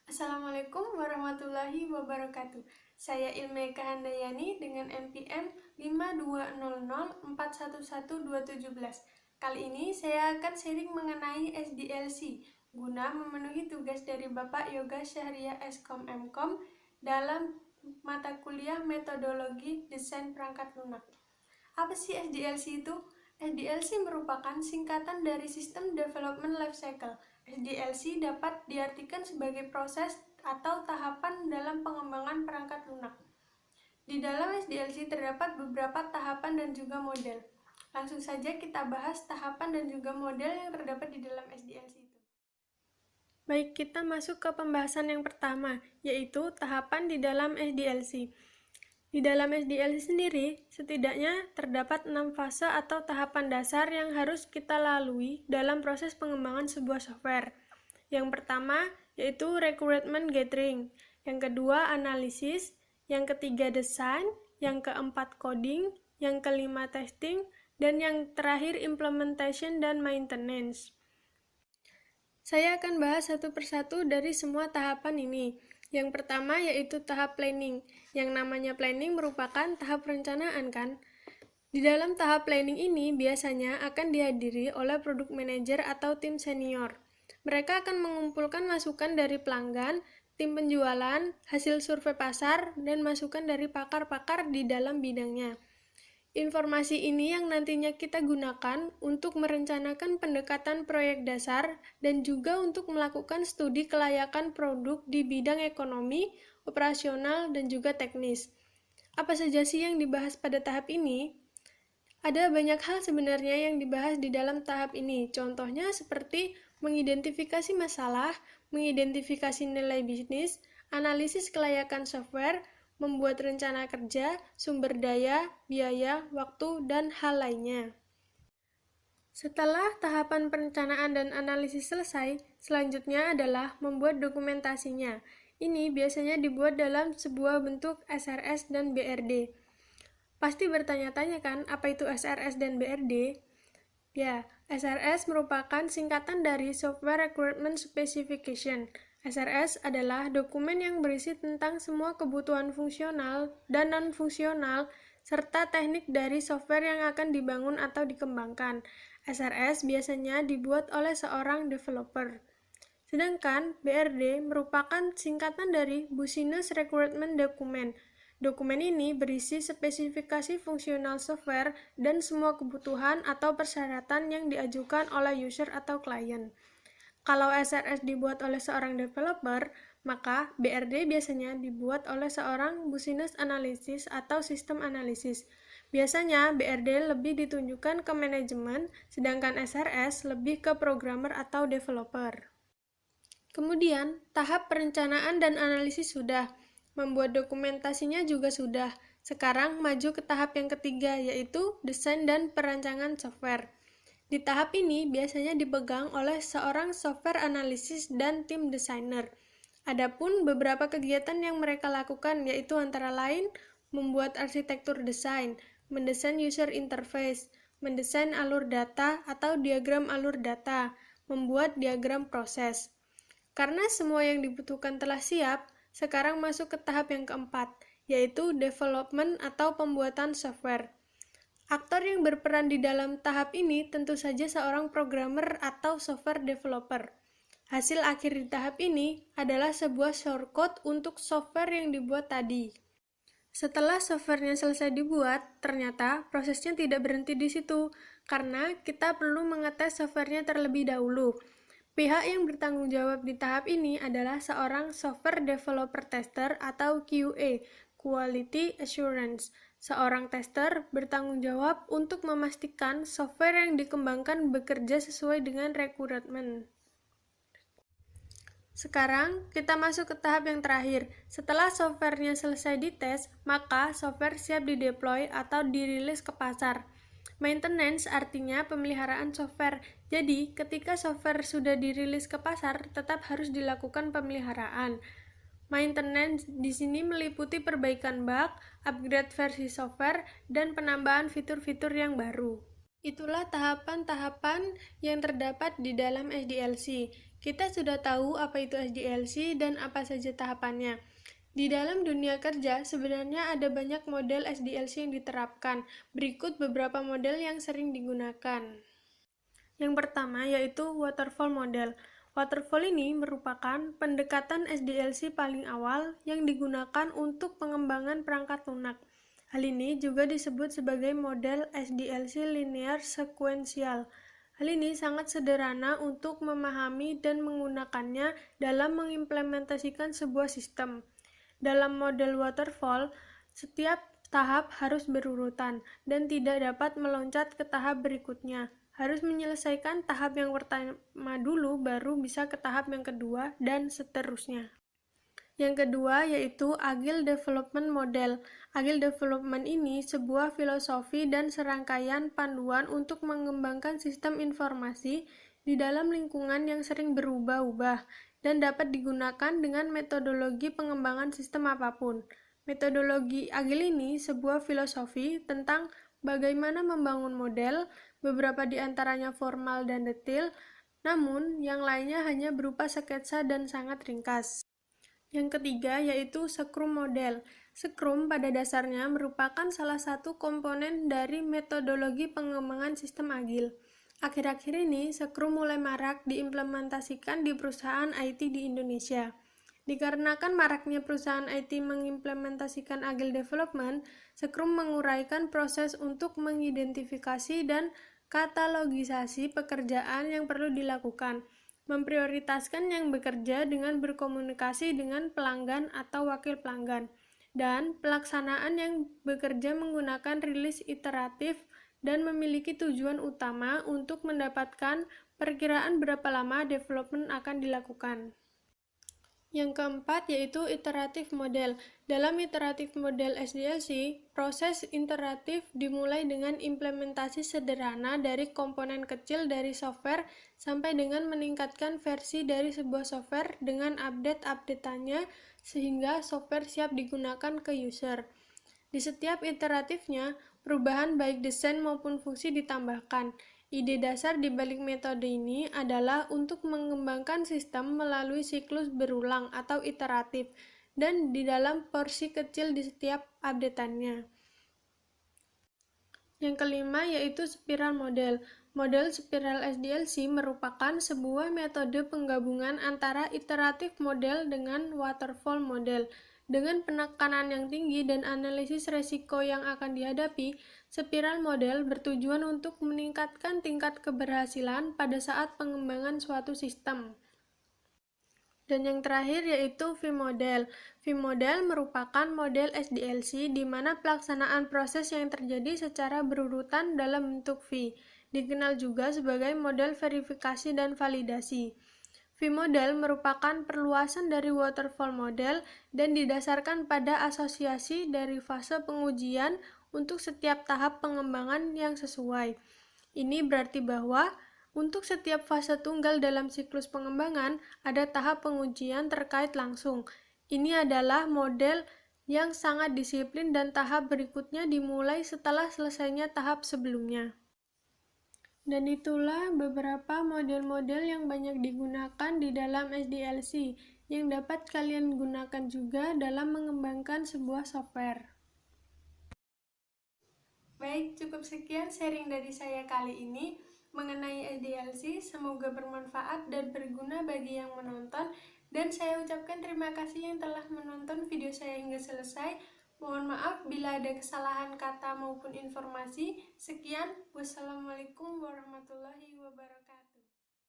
Assalamualaikum warahmatullahi wabarakatuh. Saya Ilmeka Handayani dengan NPM 5200411217. Kali ini saya akan sharing mengenai SDLC guna memenuhi tugas dari Bapak Yoga Syahriah Eskom Mkom dalam mata kuliah Metodologi Desain Perangkat Lunak. Apa sih SDLC itu? SDLC merupakan singkatan dari System Development Lifecycle. SDLC dapat diartikan sebagai proses atau tahapan dalam pengembangan perangkat lunak. Di dalam SDLC terdapat beberapa tahapan dan juga model. Langsung saja kita bahas tahapan dan juga model yang terdapat di dalam SDLC itu. Baik, kita masuk ke pembahasan yang pertama, yaitu tahapan di dalam SDLC. Di dalam SDLC sendiri, setidaknya terdapat 6 fase atau tahapan dasar yang harus kita lalui dalam proses pengembangan sebuah software. Yang pertama, yaitu requirement gathering. Yang kedua, analisis. Yang ketiga, desain. Yang keempat, coding. Yang kelima, testing. Dan yang terakhir, implementation dan maintenance. Saya akan bahas satu persatu dari semua tahapan ini. Yang pertama yaitu tahap planning. Yang namanya planning merupakan tahap perencanaan kan? Di dalam tahap planning ini biasanya akan dihadiri oleh product manager atau tim senior. Mereka akan mengumpulkan masukan dari pelanggan, tim penjualan, hasil survei pasar, dan masukan dari pakar-pakar di dalam bidangnya. Informasi ini yang nantinya kita gunakan untuk merencanakan pendekatan proyek dasar dan juga untuk melakukan studi kelayakan produk di bidang ekonomi, operasional, dan juga teknis. Apa saja sih yang dibahas pada tahap ini? Ada banyak hal sebenarnya yang dibahas di dalam tahap ini. Contohnya seperti mengidentifikasi masalah, mengidentifikasi nilai bisnis, analisis kelayakan software, membuat rencana kerja, sumber daya, biaya, waktu, dan hal lainnya. Setelah tahapan perencanaan dan analisis selesai, selanjutnya adalah membuat dokumentasinya. Ini biasanya dibuat dalam sebuah bentuk SRS dan BRD. Pasti bertanya-tanya kan, apa itu SRS dan BRD? Ya, SRS merupakan singkatan dari Software Requirement Specification. SRS adalah dokumen yang berisi tentang semua kebutuhan fungsional dan non-fungsional serta teknik dari software yang akan dibangun atau dikembangkan. SRS biasanya dibuat oleh seorang developer. Sedangkan BRD merupakan singkatan dari Business Requirement Document. Dokumen ini berisi spesifikasi fungsional software dan semua kebutuhan atau persyaratan yang diajukan oleh user atau klien. Kalau SRS dibuat oleh seorang developer, maka BRD biasanya dibuat oleh seorang business analysis atau sistem analisis. Biasanya BRD lebih ditunjukkan ke manajemen, sedangkan SRS lebih ke programmer atau developer. Kemudian, tahap perencanaan dan analisis sudah. Membuat dokumentasinya juga sudah. Sekarang maju ke tahap yang ketiga, yaitu desain dan perancangan software. Di tahap ini biasanya dipegang oleh seorang software analisis dan tim desainer. Adapun beberapa kegiatan yang mereka lakukan yaitu antara lain membuat arsitektur desain, mendesain user interface, mendesain alur data atau diagram alur data, membuat diagram proses. Karena semua yang dibutuhkan telah siap, sekarang masuk ke tahap yang keempat, yaitu development atau pembuatan software. Aktor yang berperan di dalam tahap ini tentu saja seorang programmer atau software developer. Hasil akhir di tahap ini adalah sebuah shortcode untuk software yang dibuat tadi. Setelah softwarenya selesai dibuat, ternyata prosesnya tidak berhenti di situ, karena kita perlu mengetes softwarenya terlebih dahulu. Pihak yang bertanggung jawab di tahap ini adalah seorang software developer tester atau QA, Quality Assurance. Seorang tester bertanggung jawab untuk memastikan software yang dikembangkan bekerja sesuai dengan requirement. Sekarang, kita masuk ke tahap yang terakhir. Setelah softwarenya selesai dites, maka software siap dideploy atau dirilis ke pasar. Maintenance artinya pemeliharaan software. Jadi, ketika software sudah dirilis ke pasar, tetap harus dilakukan pemeliharaan. Maintenance di sini meliputi perbaikan bug, upgrade versi software, dan penambahan fitur-fitur yang baru. Itulah tahapan-tahapan yang terdapat di dalam SDLC. Kita sudah tahu apa itu SDLC dan apa saja tahapannya. Di dalam dunia kerja, sebenarnya ada banyak model SDLC yang diterapkan. Berikut beberapa model yang sering digunakan. Yang pertama yaitu waterfall model. Waterfall ini merupakan pendekatan SDLC paling awal yang digunakan untuk pengembangan perangkat lunak. Hal ini juga disebut sebagai model SDLC linear sequential. Hal ini sangat sederhana untuk memahami dan menggunakannya dalam mengimplementasikan sebuah sistem. Dalam model waterfall, setiap tahap harus berurutan dan tidak dapat meloncat ke tahap berikutnya. Harus menyelesaikan tahap yang pertama dulu, baru bisa ke tahap yang kedua, dan seterusnya. Yang kedua yaitu Agile Development Model. Agile Development ini sebuah filosofi dan serangkaian panduan untuk mengembangkan sistem informasi di dalam lingkungan yang sering berubah-ubah dan dapat digunakan dengan metodologi pengembangan sistem apapun. Metodologi Agile ini sebuah filosofi tentang bagaimana membangun model, beberapa di antaranya formal dan detail, namun yang lainnya hanya berupa sketsa dan sangat ringkas. Yang ketiga yaitu Scrum Model. Scrum pada dasarnya merupakan salah satu komponen dari metodologi pengembangan sistem agil. Akhir-akhir ini, Scrum mulai marak diimplementasikan di perusahaan IT di Indonesia. Dikarenakan maraknya perusahaan IT mengimplementasikan Agile Development, Scrum menguraikan proses untuk mengidentifikasi dan katalogisasi pekerjaan yang perlu dilakukan, memprioritaskan yang bekerja dengan berkomunikasi dengan pelanggan atau wakil pelanggan, dan pelaksanaan yang bekerja menggunakan rilis iteratif dan memiliki tujuan utama untuk mendapatkan perkiraan berapa lama development akan dilakukan. Yang keempat yaitu iteratif model. Dalam iteratif model SDLC, proses iteratif dimulai dengan implementasi sederhana dari komponen kecil dari software sampai dengan meningkatkan versi dari sebuah software dengan update-updateannya sehingga software siap digunakan ke user. Di setiap iteratifnya, perubahan baik desain maupun fungsi ditambahkan. Ide dasar di balik metode ini adalah untuk mengembangkan sistem melalui siklus berulang atau iteratif, dan di dalam porsi kecil di setiap update-annya. Yang kelima yaitu spiral model. Model spiral SDLC merupakan sebuah metode penggabungan antara iteratif model dengan waterfall model. Dengan penekanan yang tinggi dan analisis resiko yang akan dihadapi, spiral model bertujuan untuk meningkatkan tingkat keberhasilan pada saat pengembangan suatu sistem. Dan yang terakhir yaitu V-model. V-model merupakan model SDLC di mana pelaksanaan proses yang terjadi secara berurutan dalam bentuk V. Dikenal juga sebagai model verifikasi dan validasi. V-model merupakan perluasan dari waterfall model dan didasarkan pada asosiasi dari fase pengujian untuk setiap tahap pengembangan yang sesuai. Ini berarti bahwa untuk setiap fase tunggal dalam siklus pengembangan, ada tahap pengujian terkait langsung. Ini adalah model yang sangat disiplin dan tahap berikutnya dimulai setelah selesainya tahap sebelumnya. Dan itulah beberapa model-model yang banyak digunakan di dalam SDLC yang dapat kalian gunakan juga dalam mengembangkan sebuah software. Baik, cukup sekian sharing dari saya kali ini mengenai SDLC. Semoga bermanfaat dan berguna bagi yang menonton. Dan saya ucapkan terima kasih yang telah menonton video saya hingga selesai. Mohon maaf bila ada kesalahan kata maupun informasi. Sekian, wassalamualaikum warahmatullahi wabarakatuh.